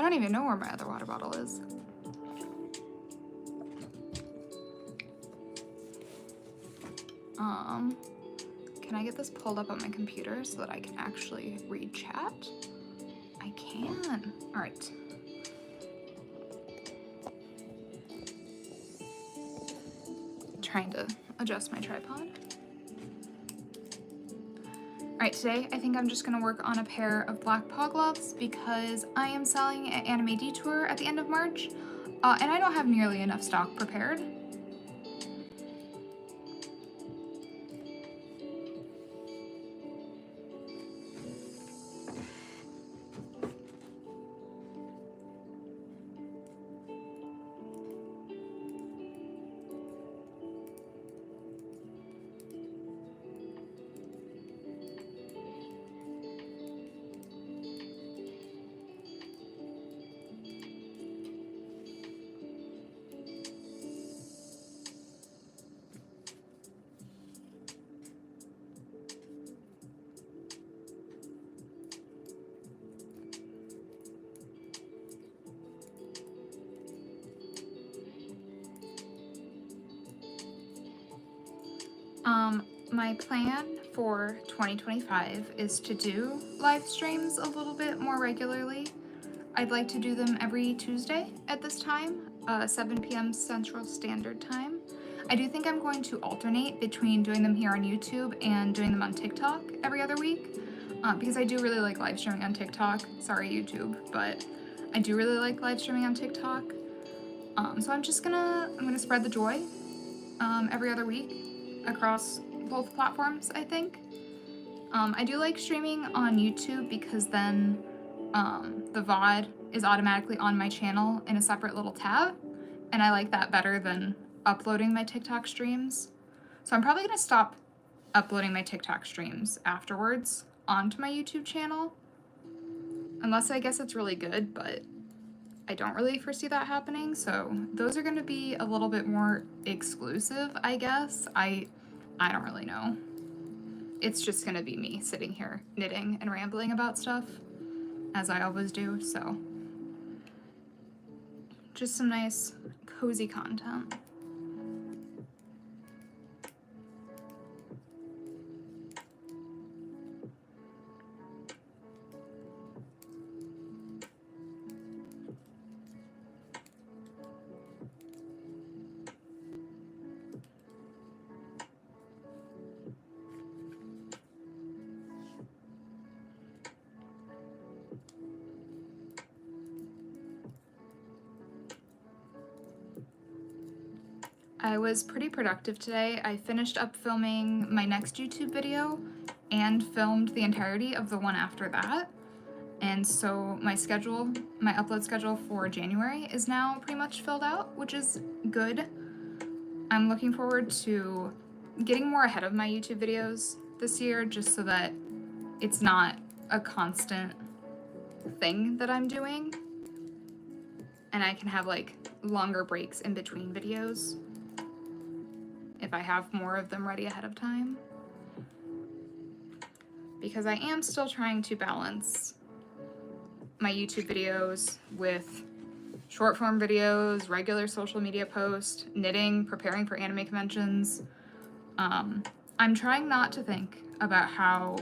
don't even know where my other water bottle is. Can I get this pulled up on my computer so that I can actually read chat? I can. All right. Trying to adjust my tripod. All right, today I think I'm just gonna work on a pair of black paw gloves because I am selling at Anime Detour at the end of March, and I don't have nearly enough stock prepared. My plan for 2025 is to do live streams a little bit more regularly. I'd like to do them every Tuesday at this time, 7 p.m. Central Standard Time. I do think I'm going to alternate between doing them here on YouTube and doing them on TikTok every other week, because I do really like live streaming on TikTok. Sorry, YouTube, but I do really like live streaming on TikTok. So I'm gonna spread the joy every other week across both platforms, I think. I do like streaming on YouTube because then the VOD is automatically on my channel in a separate little tab, and I like that better than uploading my TikTok streams. So I'm probably gonna stop uploading my TikTok streams afterwards onto my YouTube channel, unless I guess it's really good, but I don't really foresee that happening, so those are gonna be a little bit more exclusive, I guess. I don't really know. It's just gonna be me sitting here knitting and rambling about stuff, as I always do, so. Just some nice, cozy content. I was pretty productive today. I finished up filming my next YouTube video and filmed the entirety of the one after that. And so my upload schedule for January is now pretty much filled out, which is good. I'm looking forward to getting more ahead of my YouTube videos this year, just so that it's not a constant thing that I'm doing. And I can have like longer breaks in between videos if I have more of them ready ahead of time. Because I am still trying to balance my YouTube videos with short form videos, regular social media posts, knitting, preparing for anime conventions. I'm trying not to think about how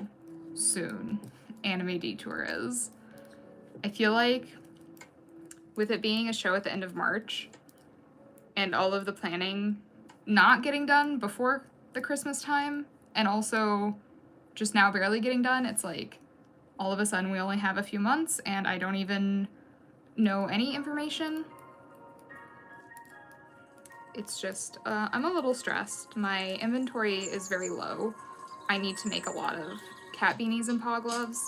soon Anime Detour is. I feel like with it being a show at the end of March and all of the planning not getting done before the Christmas time, and also just now barely getting done, it's like all of a sudden we only have a few months and I don't even know any information. It's just, I'm a little stressed. My inventory is very low. I need to make a lot of cat beanies and paw gloves,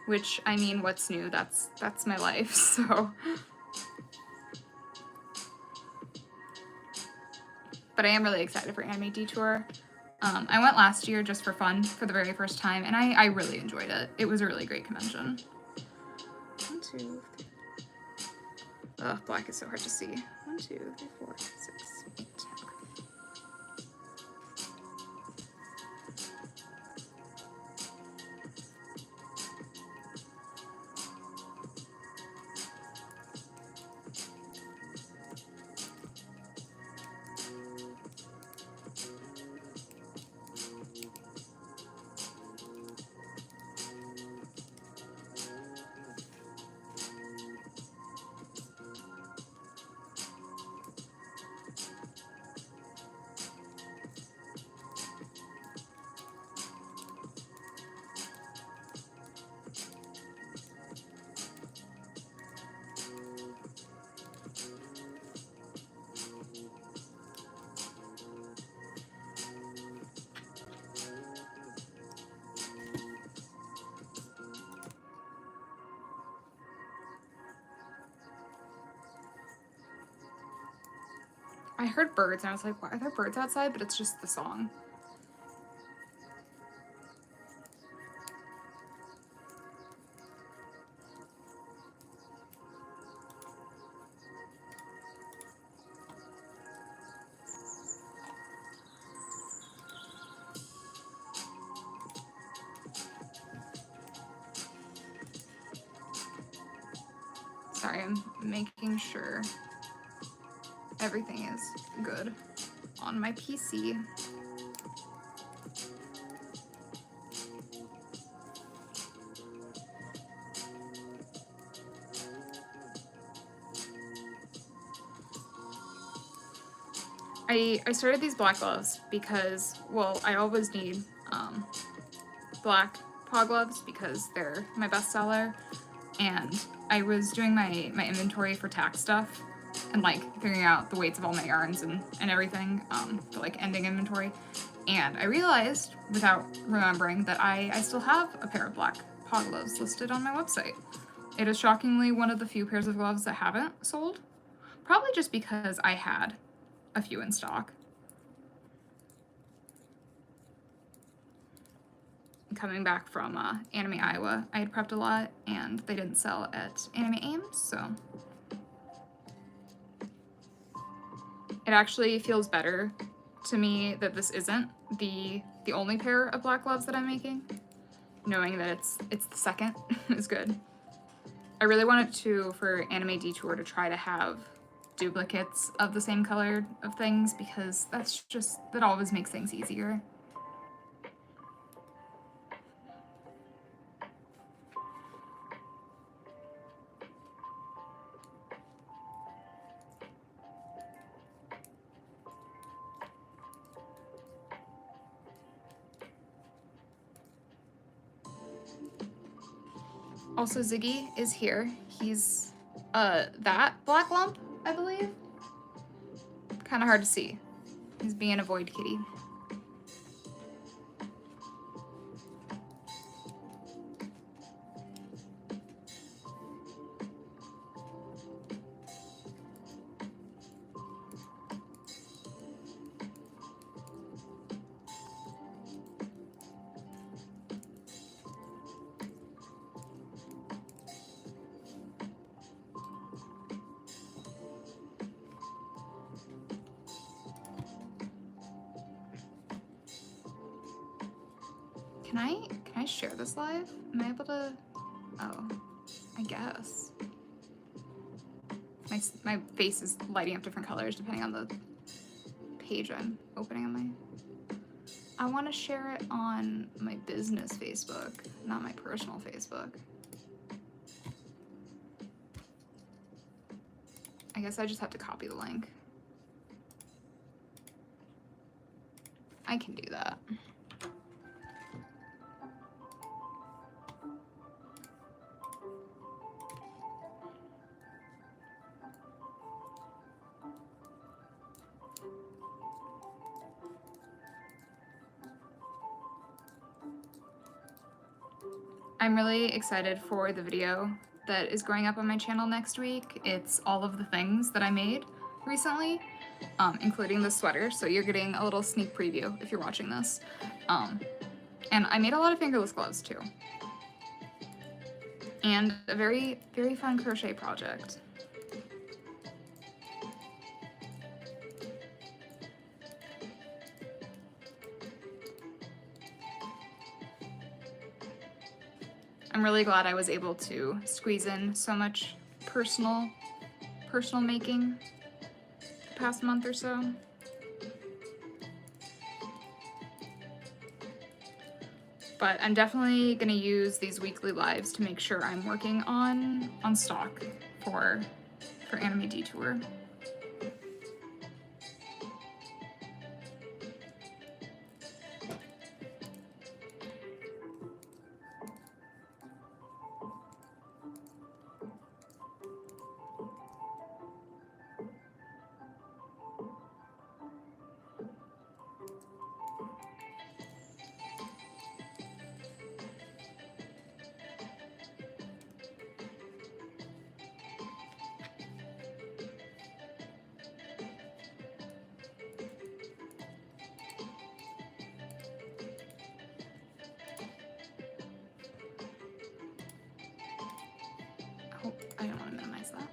which, I mean, what's new? That's my life, so. But I am really excited for Anime Detour. I went last year just for fun for the very first time, and I really enjoyed it. It was a really great convention. 1, 2, 3. Ugh, black is so hard to see. 1, 2, 3, 4, 6, 8. I heard birds and I was like, why are there birds outside? But it's just the song. Sorry, I'm making sure everything is good on my PC. I started these black gloves because, well, I always need black paw gloves because they're my best seller, and I was doing my inventory for tax stuff and like figuring out the weights of all my yarns and everything for like ending inventory, and I realized without remembering that I still have a pair of black paw gloves listed on my website. It is shockingly one of the few pairs of gloves that haven't sold, probably just because I had a few in stock. Coming back from Anime Iowa, I had prepped a lot and they didn't sell at Anime Ames, so it actually feels better to me that this isn't the only pair of black gloves that I'm making, knowing that it's the second is good. I really wanted to, for Anime Detour, to try to have duplicates of the same color of things because that always makes things easier. Also, Ziggy is here. He's that black lump, I believe. Kind of hard to see. He's being a void kitty. Can I share this live? Am I able to? Oh, I guess. My face is lighting up different colors depending on the page I'm opening on my. I want to share it on my business Facebook, not my personal Facebook. I guess I just have to copy the link. I can do that. I'm really excited for the video that is going up on my channel next week. It's all of the things that I made recently, including the sweater, so you're getting a little sneak preview if you're watching this. And I made a lot of fingerless gloves too. And a very, very fun crochet project. I'm really glad I was able to squeeze in so much personal making the past month or so. But I'm definitely gonna use these weekly lives to make sure I'm working on stock for Anime Detour. Oh, I don't want to minimize that.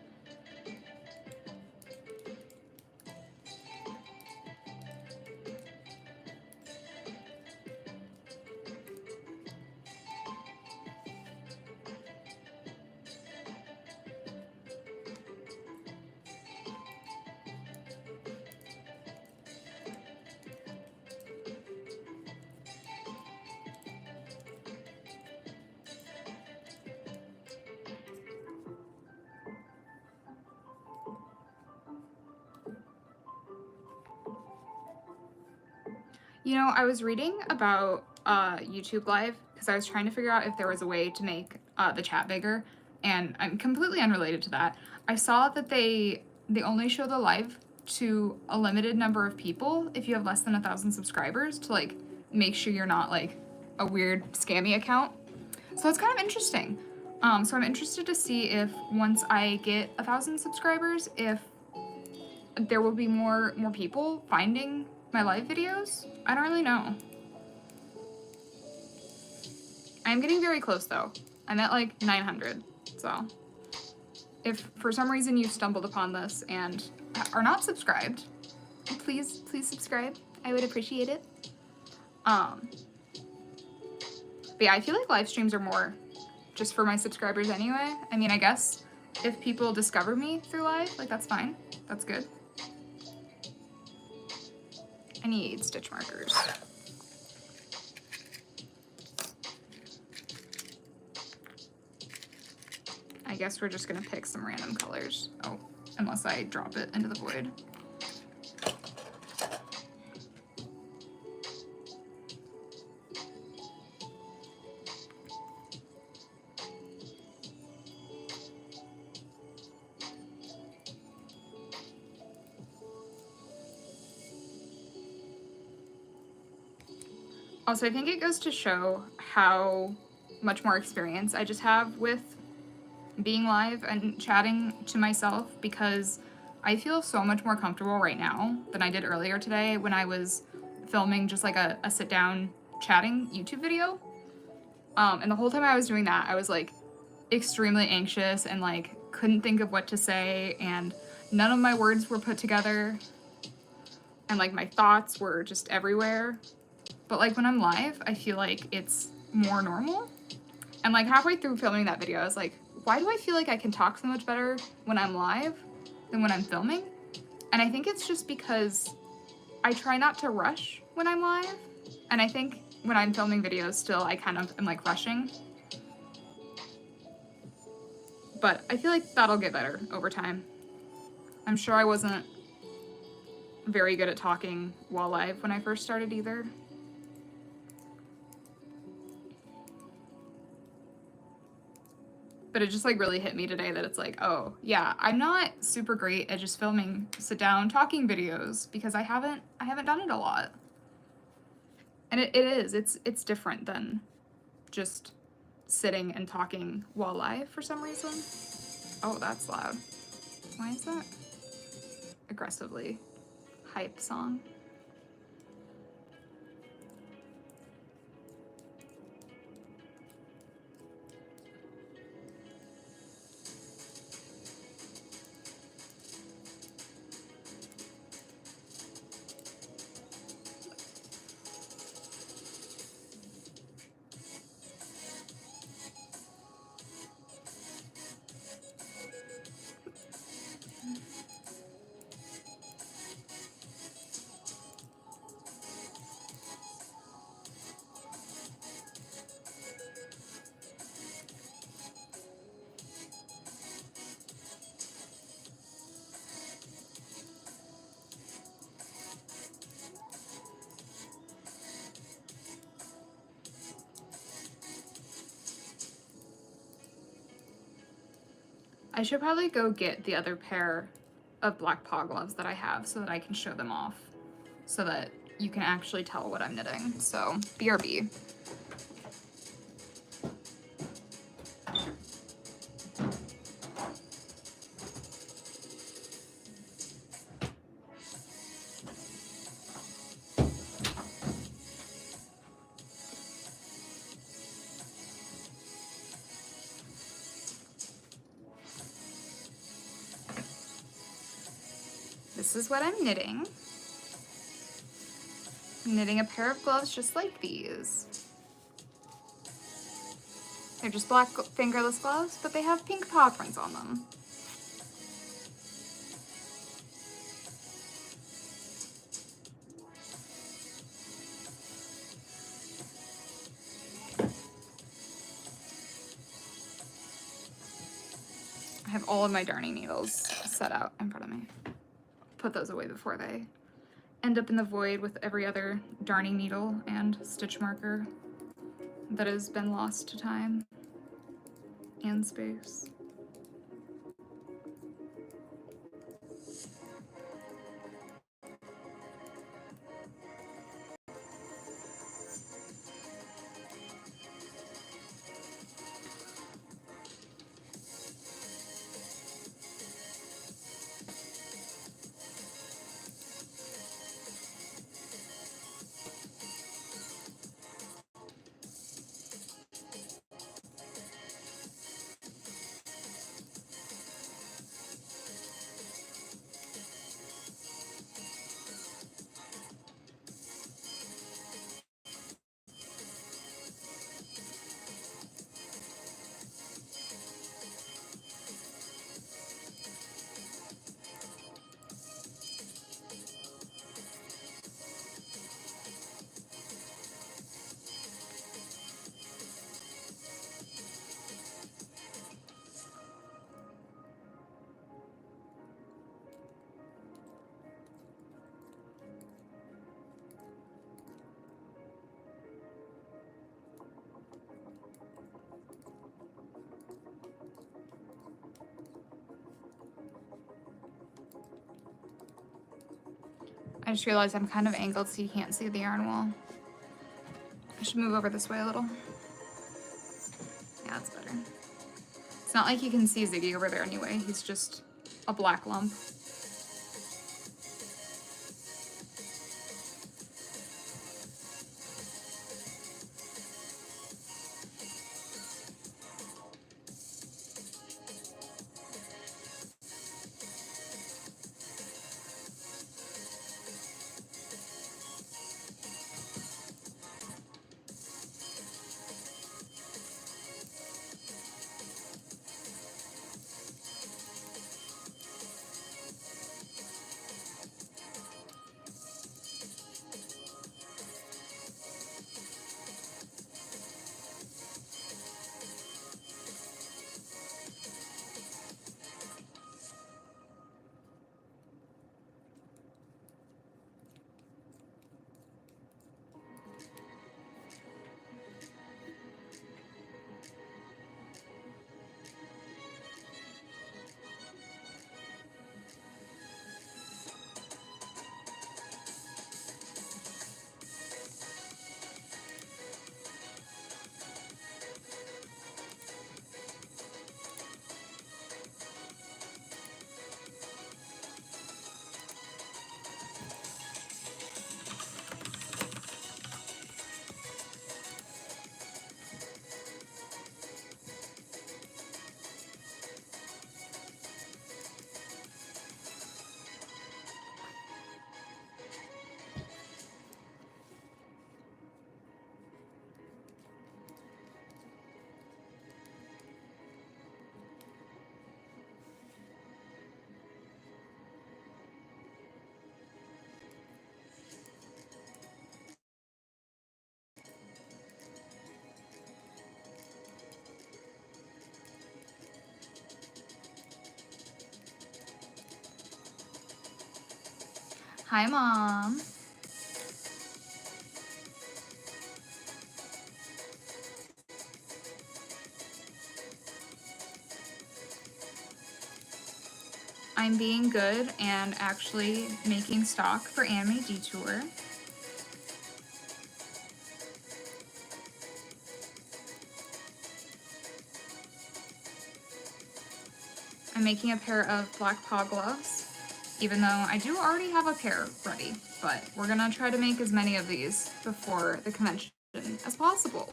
You know, I was reading about YouTube Live because I was trying to figure out if there was a way to make the chat bigger, and I'm completely unrelated to that. I saw that they only show the live to a limited number of people if you have less than 1,000 subscribers to like make sure you're not like a weird scammy account. So it's kind of interesting. So I'm interested to see if once I get 1,000 subscribers, if there will be more people finding my live videos. I don't really know. I'm getting very close though. I'm at like 900. So if for some reason you stumbled upon this and are not subscribed, please subscribe. I would appreciate it. But yeah, I feel like live streams are more just for my subscribers anyway. I mean, I guess if people discover me through live, like that's fine. That's good. I need stitch markers. I guess we're just gonna pick some random colors. Oh, unless I drop it into the void. Also, I think it goes to show how much more experience I just have with being live and chatting to myself, because I feel so much more comfortable right now than I did earlier today when I was filming just like a sit-down chatting YouTube video. And the whole time I was doing that, I was like extremely anxious and like couldn't think of what to say, and none of my words were put together, and like my thoughts were just everywhere. But like when I'm live, I feel like it's more normal. And like halfway through filming that video, I was like, why do I feel like I can talk so much better when I'm live than when I'm filming? And I think it's just because I try not to rush when I'm live. And I think when I'm filming videos still, I kind of am like rushing. But I feel like that'll get better over time. I'm sure I wasn't very good at talking while live when I first started either. But it just like really hit me today that it's like, oh yeah, I'm not super great at just filming sit down talking videos because I haven't done it a lot. And it's different than just sitting and talking while live for some reason. Oh, that's loud. Why is that? Aggressively hype song. I should probably go get the other pair of black paw gloves that I have so that I can show them off so that you can actually tell what I'm knitting. So, BRB. This is what I'm knitting. I'm knitting a pair of gloves just like these. They're just black fingerless gloves, but they have pink paw prints on them. I have all of my darning needles set out in front of me. Put those away before they end up in the void with every other darning needle and stitch marker that has been lost to time and space. I just realized I'm kind of angled so you can't see the yarn wall. I should move over this way a little. Yeah, that's better. It's not like you can see Ziggy over there anyway. He's just a black lump. Hi, Mom. I'm being good and actually making stock for Anime Detour. I'm making a pair of black paw gloves, even though I do already have a pair ready, but we're gonna try to make as many of these before the convention as possible.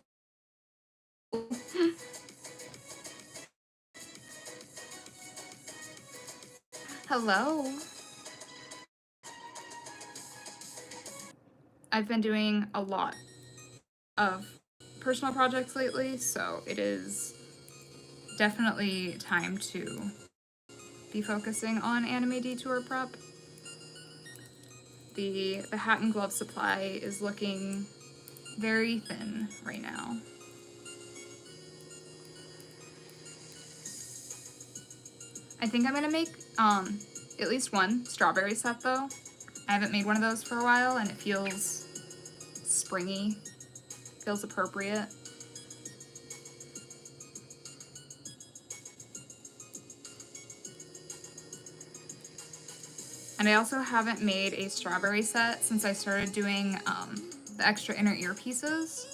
Hello. I've been doing a lot of personal projects lately, so it is definitely time to be focusing on anime Detour prep. The hat and glove supply is looking very thin right now. I think I'm gonna make at least one strawberry set though. I haven't made one of those for a while and it feels springy, feels appropriate. And I also haven't made a strawberry set since I started doing the extra inner ear pieces.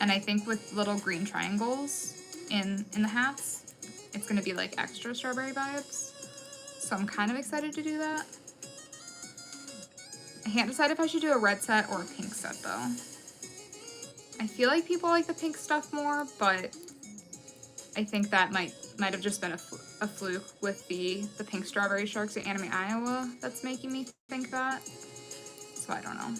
And I think with little green triangles in the hats, it's gonna be like extra strawberry vibes. So I'm kind of excited to do that. I can't decide if I should do a red set or a pink set though. I feel like people like the pink stuff more, but I think that might have just been a fluke with the pink strawberry sharks at Anime Iowa that's making me think that. So I don't know.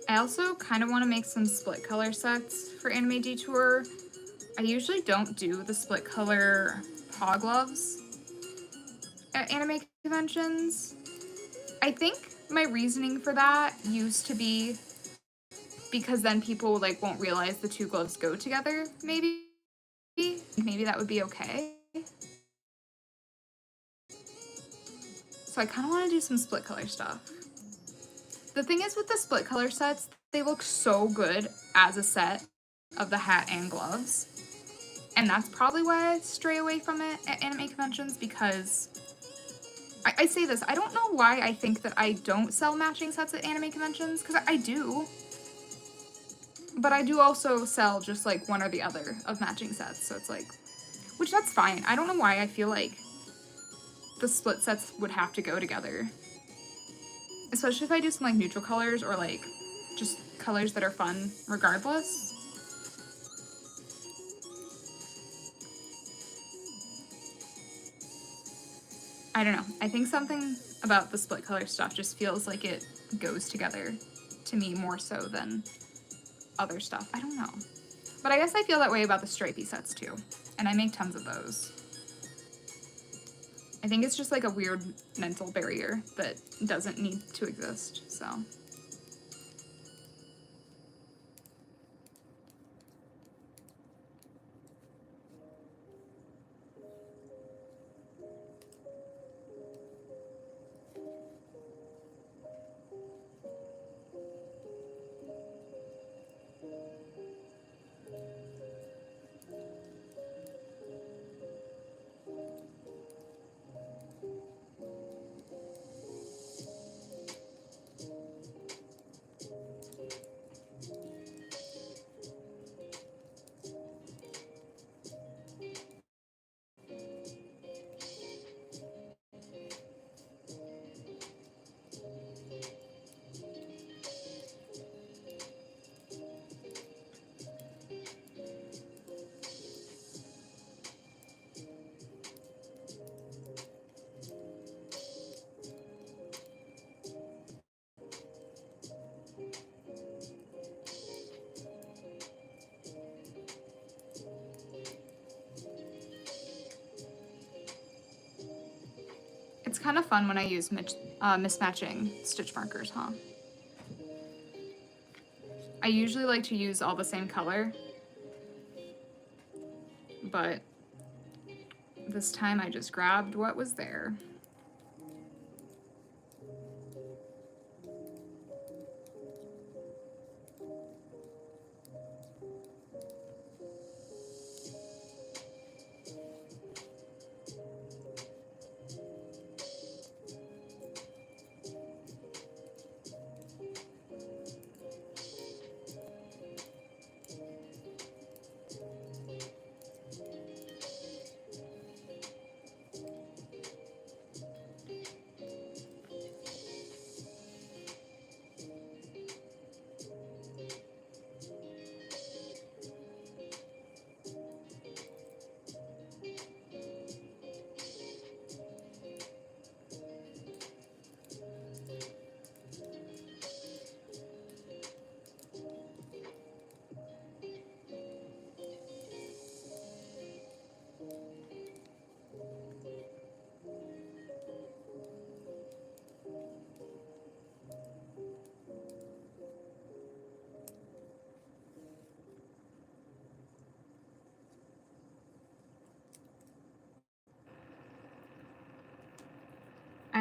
I also kind of want to make some split color sets for Anime Detour. I usually don't do the split color paw gloves at anime conventions. I think my reasoning for that used to be because then people like won't realize the two gloves go together, maybe. Maybe that would be okay. So I kind of want to do some split color stuff. The thing is with the split color sets, they look so good as a set of the hat and gloves. And that's probably why I stray away from it at anime conventions, because I say this, I don't know why I think that I don't sell matching sets at anime conventions, because I do. But I do also sell just like one or the other of matching sets, so it's like, which that's fine. I don't know why I feel like the split sets would have to go together. Especially if I do some like neutral colors or like just colors that are fun regardless. I don't know. I think something about the split color stuff just feels like it goes together to me more so than other stuff. I don't know. But I guess I feel that way about the stripey sets too. And I make tons of those. I think it's just like a weird mental barrier that doesn't need to exist, so. It's kind of fun when I use mismatching stitch markers, huh? I usually like to use all the same color, but this time I just grabbed what was there.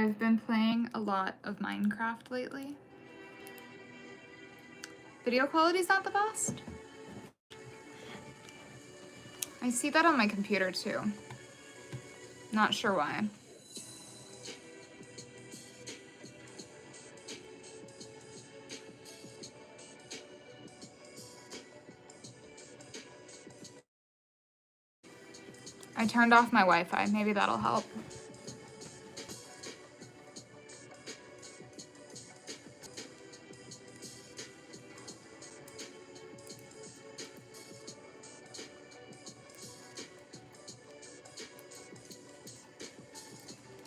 I've been playing a lot of Minecraft lately. Video quality's not the best. I see that on my computer too. Not sure why. I turned off my Wi-Fi. Maybe that'll help.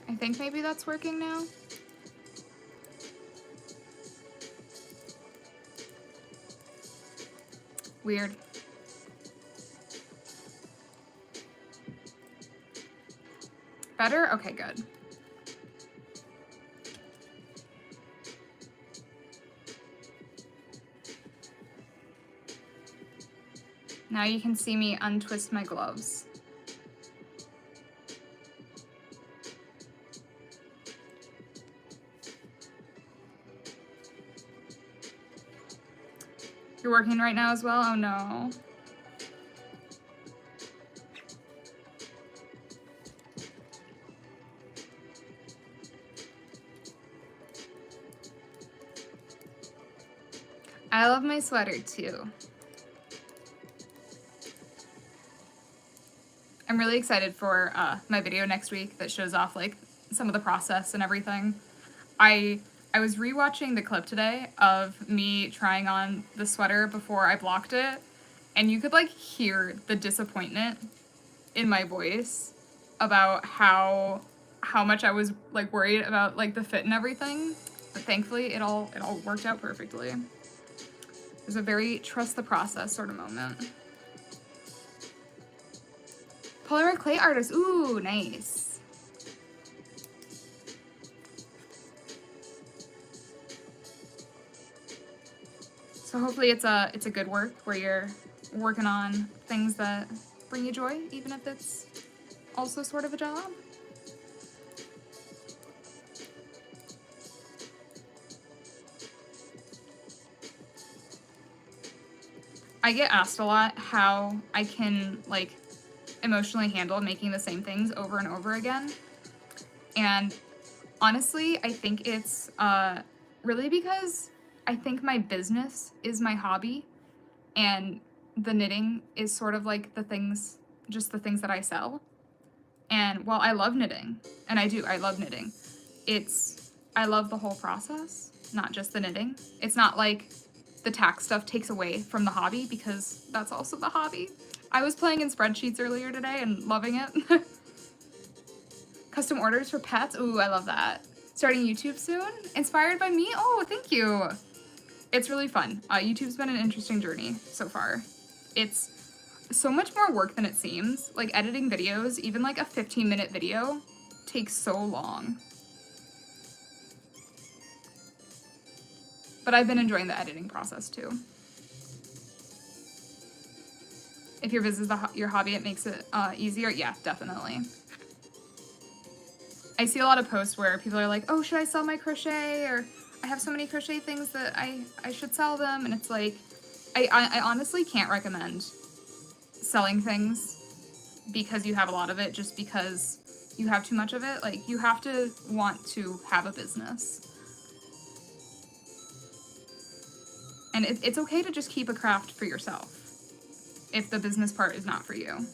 I think maybe that's working now. Weird. Better? Okay, good. Now you can see me untwist my gloves. You're working right now as well? Oh no. I love my sweater too. I'm really excited for my video next week that shows off like some of the process and everything. I was rewatching the clip today of me trying on the sweater before I blocked it, and you could like hear the disappointment in my voice about how much I was like worried about like the fit and everything. But thankfully it all worked out perfectly. It was a very trust the process sort of moment. Polymer clay artist. Ooh, nice. So hopefully it's a good work where you're working on things that bring you joy, even if it's also sort of a job. I get asked a lot how I can like emotionally handle making the same things over and over again. And honestly, I think it's really because I think my business is my hobby, and the knitting is sort of like the things that I sell. And while I love knitting, and I love knitting, I love the whole process, not just the knitting. It's not like the tax stuff takes away from the hobby, because that's also the hobby. I was playing in spreadsheets earlier today and loving it. Custom orders for pets. Ooh, I love that. Starting YouTube soon? Inspired by me? Oh, thank you. It's really fun. YouTube's been an interesting journey so far. It's so much more work than it seems. Like editing videos, even like a 15-minute video takes so long. But I've been enjoying the editing process too. If your business is your hobby, it makes it easier. Yeah, definitely. I see a lot of posts where people are like, oh, should I sell my crochet? Or I have so many crochet things that I should sell them. And it's like, I honestly can't recommend selling things because you have a lot of it, just because you have too much of it. Like, you have to want to have a business. And it's okay to just keep a craft for yourself if the business part is not for you.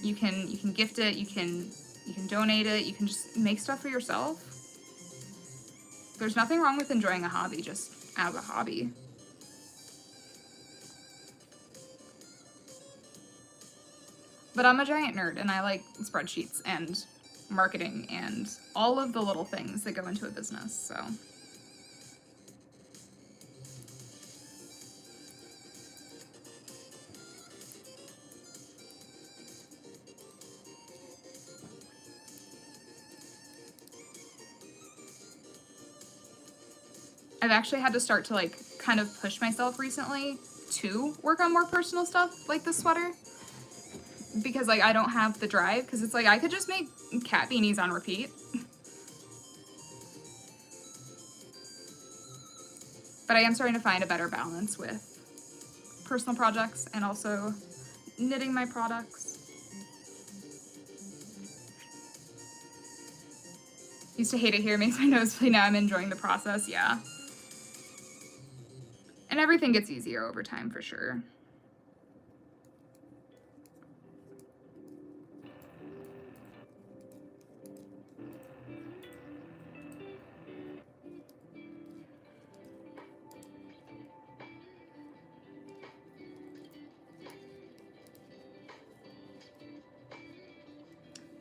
You can gift it, you can donate it, you can just make stuff for yourself. There's nothing wrong with enjoying a hobby just as a hobby. But I'm a giant nerd and I like spreadsheets and marketing and all of the little things that go into a business, so. I've actually had to start to like kind of push myself recently to work on more personal stuff like this sweater, because like I don't have the drive, because it's like I could just make cat beanies on repeat. But I am starting to find a better balance with personal projects and also knitting my products. Used to hate it here, makes my nose bleed. Now I'm enjoying the process, yeah. And everything gets easier over time for sure.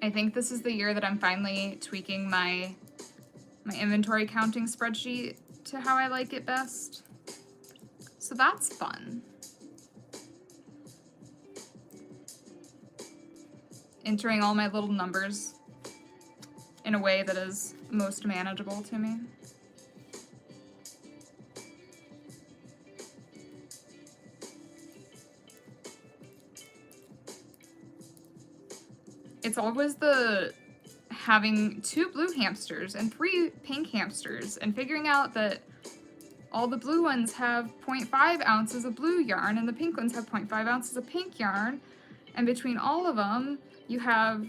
I think this is the year that I'm finally tweaking my inventory counting spreadsheet to how I like it best. So that's fun. Entering all my little numbers in a way that is most manageable to me. It's always the having 2 blue hamsters and 3 pink hamsters and figuring out that all the blue ones have 0.5 ounces of blue yarn and the pink ones have 0.5 ounces of pink yarn, and between all of them you have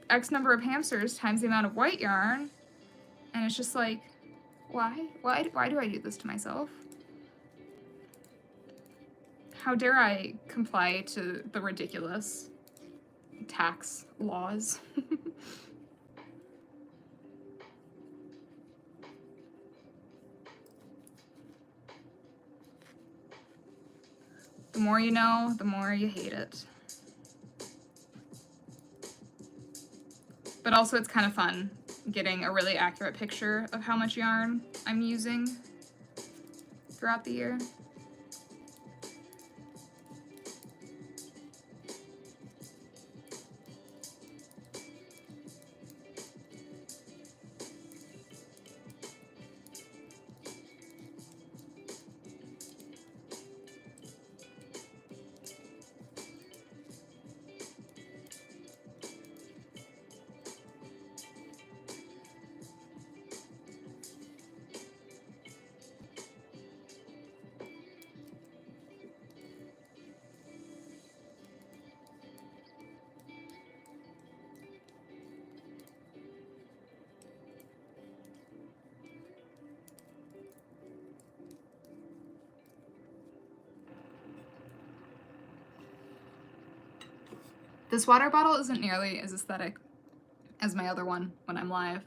X number of hamsters times the amount of white yarn, and it's just like, why do I do this to myself? How dare I comply to the ridiculous tax laws? The more you know, the more you hate it. But also it's kind of fun getting a really accurate picture of how much yarn I'm using throughout the year. This water bottle isn't nearly as aesthetic as my other one when I'm live.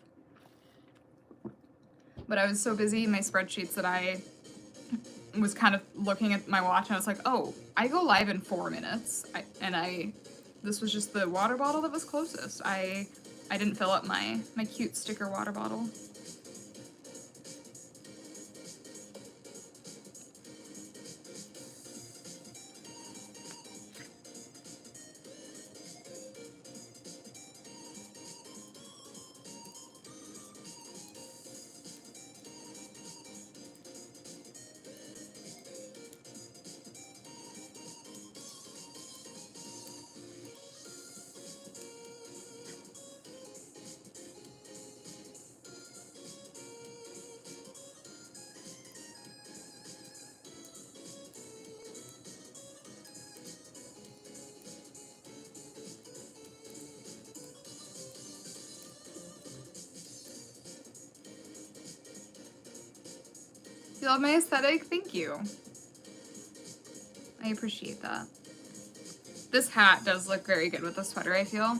But I was so busy in my spreadsheets that I was kind of looking at my watch and I was like, oh, I go live in 4 minutes. This was just the water bottle that was closest. I didn't fill up my cute sticker water bottle. You love my aesthetic? Thank you. I appreciate that. This hat does look very good with the sweater, I feel.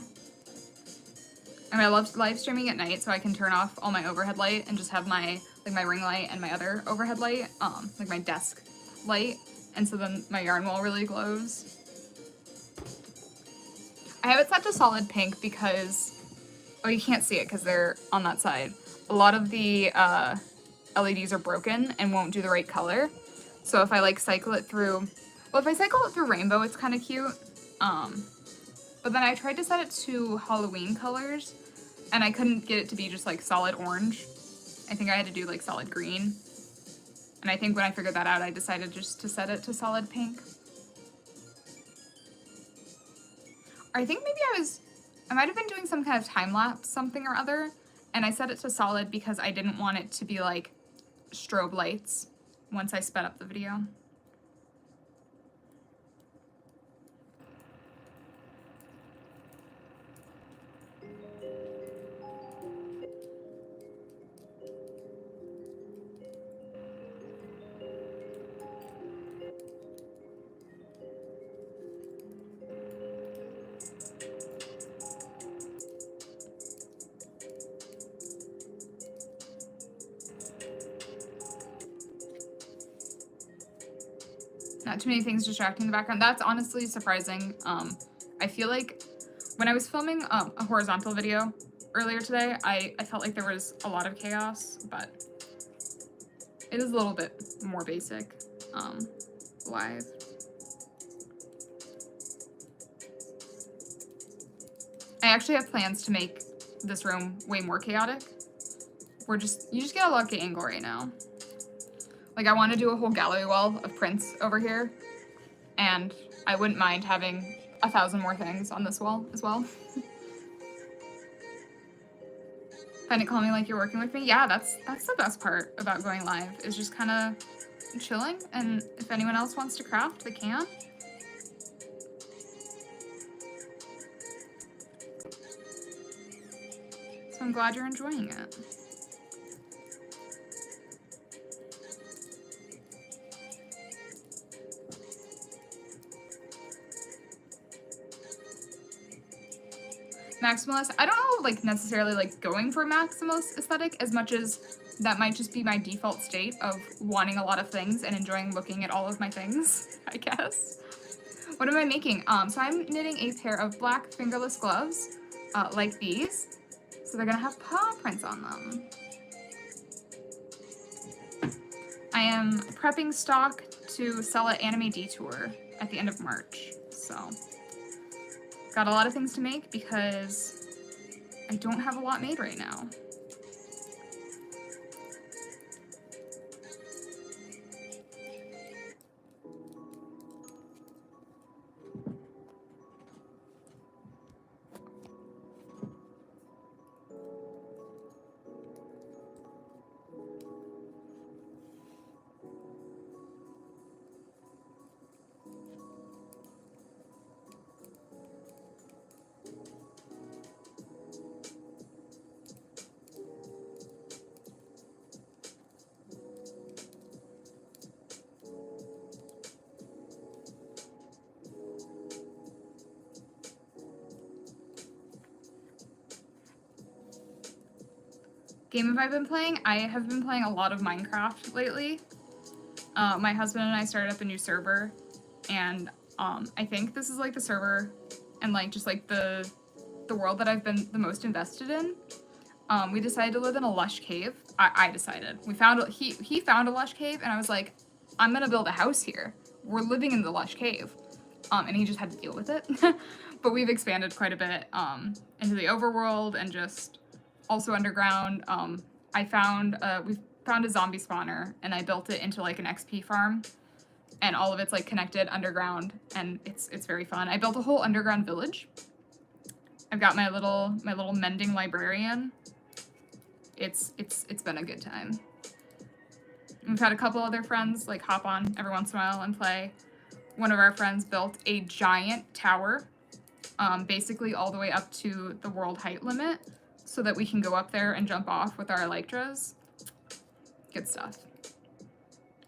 I mean, I love live streaming at night so I can turn off all my overhead light and just have my ring light and my other overhead light, like my desk light, and so then my yarn wall really glows. I have it set to solid pink because, oh, you can't see it because they're on that side. A lot of the LEDs are broken and won't do the right color. So if I like cycle it through, well, if I cycle it through rainbow, it's kind of cute. But then I tried to set it to Halloween colors and I couldn't get it to be just like solid orange. I think I had to do like solid green. And I think when I figured that out, I decided just to set it to solid pink. I think maybe I might have been doing some kind of time lapse something or other, and I set it to solid because I didn't want it to be like strobe lights once I sped up the video. Not too many things distracting the background. That's honestly surprising. I feel like when I was filming a horizontal video earlier today, I felt like there was a lot of chaos, but it is a little bit more basic live. I actually have plans to make this room way more chaotic. You just get a lucky angle right now. Like, I want to do a whole gallery wall of prints over here, and I wouldn't mind having 1,000 more things on this wall as well. Find it calming like you're working with me? Yeah, that's the best part about going live, is just kind of chilling, and if anyone else wants to craft, they can. So I'm glad you're enjoying it. Maximalist, I don't know, like, necessarily, like, going for maximalist aesthetic as much as that might just be my default state of wanting a lot of things and enjoying looking at all of my things, I guess. What am I making? So I'm knitting a pair of black fingerless gloves, like these. So they're gonna have paw prints on them. I am prepping stock to sell at Anime Detour at the end of March, so got a lot of things to make because I don't have a lot made right now. Game have I been playing? I have been playing a lot of Minecraft lately. My husband and I started up a new server, and I think this is like the server and like just like the world that I've been the most invested in. We decided to live in a lush cave. I decided. He found a lush cave, and I was like, I'm gonna build a house here. We're living in the lush cave. And he just had to deal with it. But we've expanded quite a bit into the overworld and just also underground. We found a zombie spawner, and I built it into like an XP farm, and all of it's like connected underground, and it's very fun. I built a whole underground village. I've got my little mending librarian. It's been a good time. We've had a couple other friends like hop on every once in a while and play. One of our friends built a giant tower, basically all the way up to the world height limit, so that we can go up there and jump off with our elytras. Good stuff.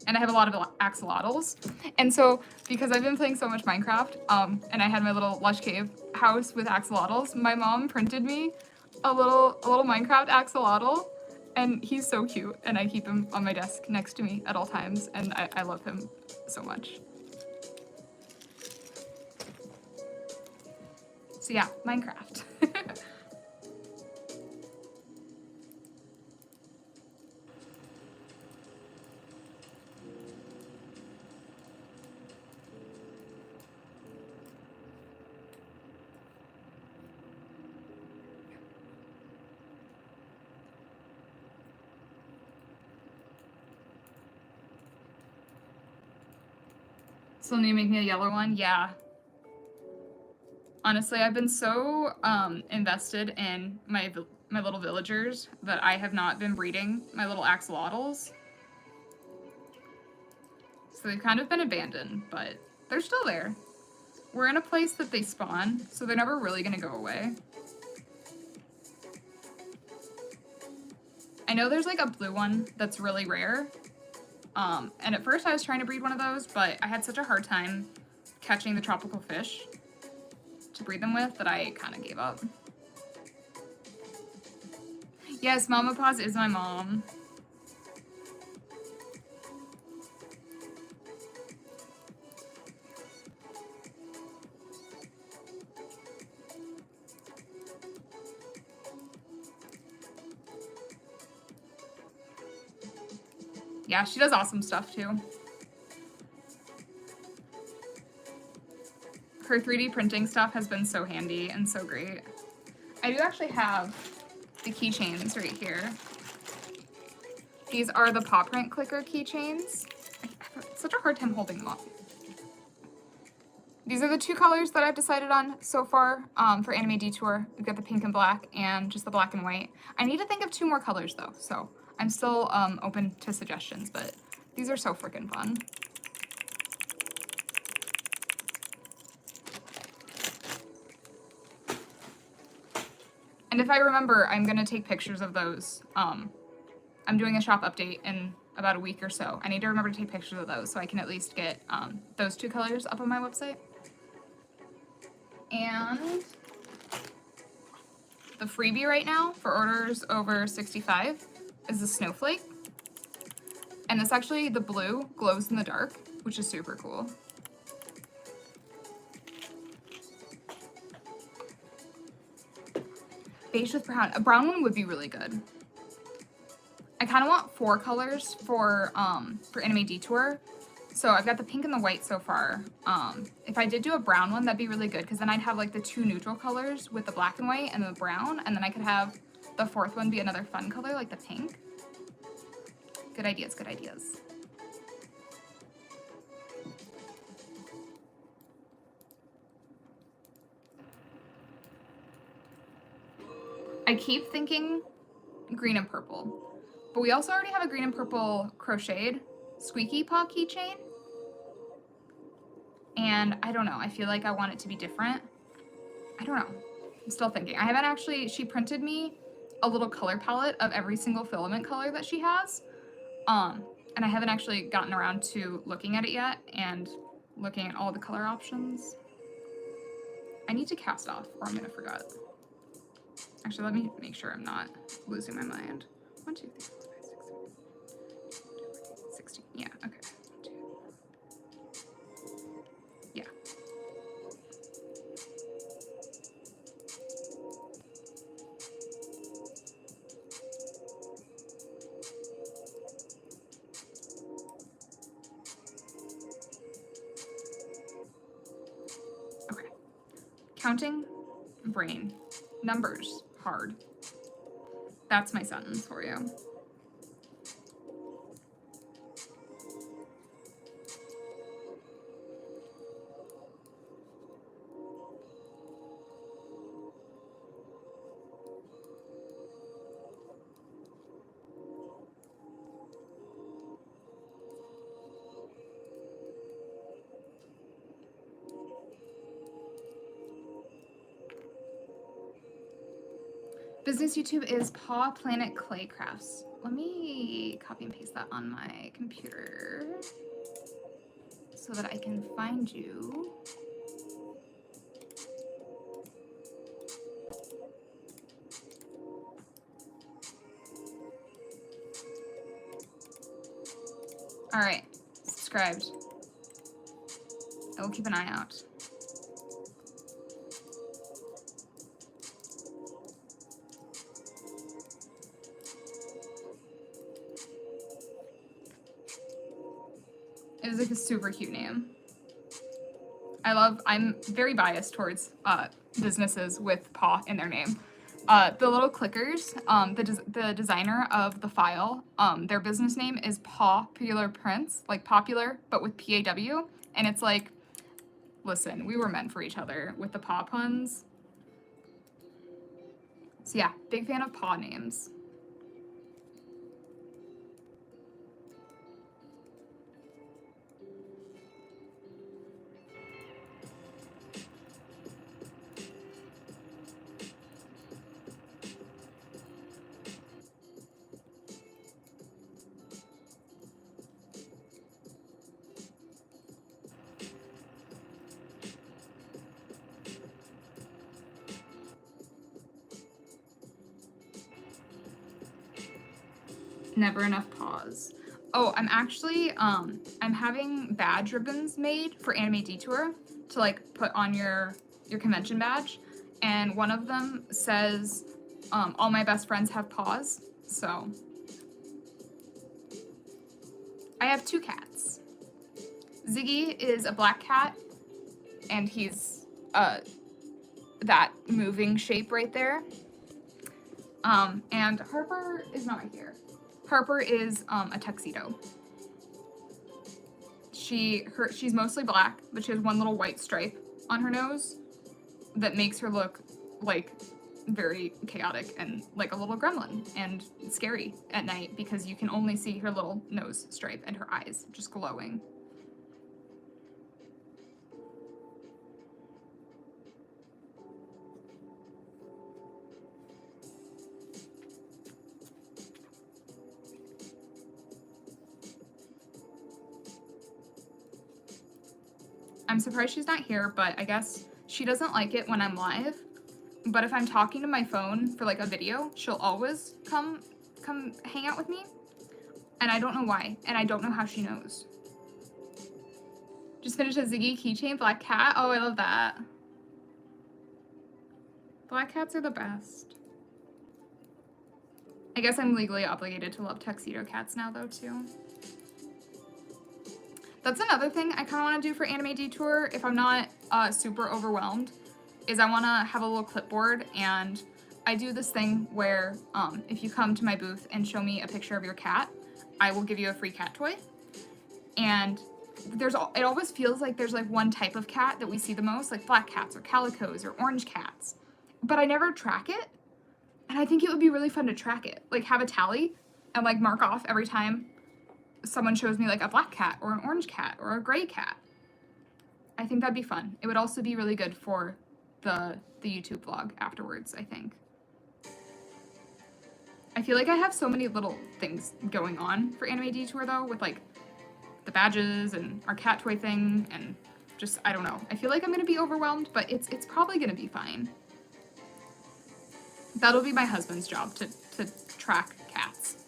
And I have a lot of axolotls. And so, because I've been playing so much Minecraft, and I had my little lush cave house with axolotls, my mom printed me a little Minecraft axolotl, and he's so cute, and I keep him on my desk next to me at all times, and I love him so much. So yeah, Minecraft. Still need to make me a yellow one? Yeah. Honestly, I've been so invested in my little villagers that I have not been breeding my little axolotls. So they've kind of been abandoned, but they're still there. We're in a place that they spawn, so they're never really going to go away. I know there's like a blue one that's really rare. And at first I was trying to breed one of those, but I had such a hard time catching the tropical fish to breed them with that I kind of gave up. Yes, Mama Paws is my mom. Yeah, she does awesome stuff too. Her 3D printing stuff has been so handy and so great. I do actually have the keychains right here. These are the paw print clicker keychains. I have such a hard time holding them up. These are the two colors that I've decided on so far for Anime Detour. We've got the pink and black and just the black and white. I need to think of 2 more colors though, so I'm still open to suggestions, but these are so freaking fun. And if I remember, I'm gonna take pictures of those. I'm doing a shop update in about a week or so. I need to remember to take pictures of those so I can at least get those 2 colors up on my website. And the freebie right now for orders over 65 is the snowflake. And this actually, the blue glows in the dark, which is super cool. Beige with brown. A brown one would be really good. I kind of want 4 colors for Anime Detour. So I've got the pink and the white so far. If I did do a brown one, that'd be really good because then I'd have like the 2 neutral colors with the black and white and the brown, and then I could have the 4th one be another fun color like the pink. Good ideas, good ideas. I keep thinking green and purple, but we also already have a green and purple crocheted squeaky paw keychain. And I don't know, I feel like I want it to be different. I don't know, I'm still thinking. I haven't actually, she printed me a little color palette of every single filament color that she has. And I haven't actually gotten around to looking at it yet and looking at all the color options. I need to cast off or I'm gonna forget. Actually, let me make sure I'm not losing my mind. 1, 2, 3, 4, 5, 6, 7, 16. Yeah, okay. 1, 2. Yeah. Okay. Counting, brain, numbers, hard. That's my sentence for you. Business YouTube is Paw Planet Clay Crafts. Let me copy and paste that on my computer so that I can find you. All right, subscribed. I will keep an eye out. It is like a super cute name. I'm very biased towards businesses with paw in their name. The little clickers, the designer of the file, their business name is Popular Prints, like popular, but with P-A-W. And it's like Listen, we were meant for each other with the paw puns. So yeah, big fan of paw names. Never enough paws. Oh, I'm actually, I'm having badge ribbons made for Anime Detour to like put on your convention badge. And one of them says, all my best friends have paws. So I have 2 cats. Ziggy is a black cat and he's, that moving shape right there. And Harper is not here. Harper is a tuxedo. She's mostly black, but she has one little white stripe on her nose that makes her look like very chaotic and like a little gremlin and scary at night because you can only see her little nose stripe and her eyes just glowing. I'm surprised she's not here, but I guess she doesn't like it when I'm live. But if I'm talking to my phone for like a video, she'll always come hang out with me. And I don't know why, and I don't know how she knows. Just finished a Ziggy keychain, black cat. Oh, I love that. Black cats are the best. I guess I'm legally obligated to love tuxedo cats now though too. That's another thing I kind of want to do for Anime Detour if I'm not super overwhelmed, is I want to have a little clipboard, and I do this thing where if you come to my booth and show me a picture of your cat, I will give you a free cat toy. And it always feels like there's like one type of cat that we see the most, like black cats or calicos or orange cats, but I never track it. And I think it would be really fun to track it, like have a tally and like mark off every time someone shows me like a black cat or an orange cat or a gray cat. I think that'd be fun. It would also be really good for the YouTube vlog afterwards, I think. I feel like I have so many little things going on for Anime Detour though, with like the badges and our cat toy thing and just, I don't know. I feel like I'm gonna be overwhelmed, but it's probably gonna be fine. That'll be my husband's job to track cats.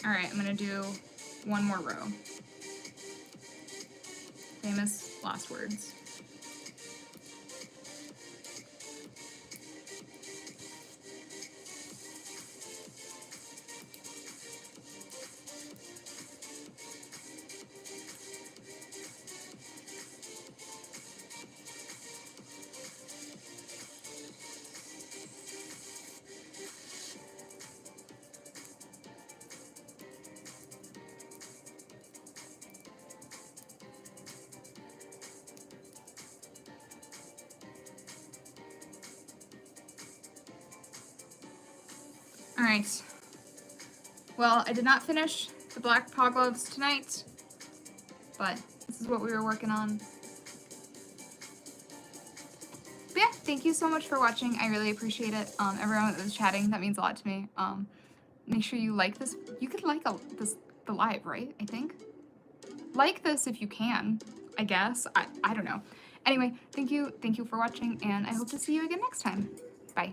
All right, I'm gonna do one more row. Famous last words. Alright. Well, I did not finish the black paw gloves tonight, but this is what we were working on. But yeah, thank you so much for watching. I really appreciate it. Everyone that was chatting, that means a lot to me. Make sure you like this. You could like the live, right? I think. Like this if you can, I guess. I don't know. Anyway, thank you for watching, and I hope to see you again next time. Bye.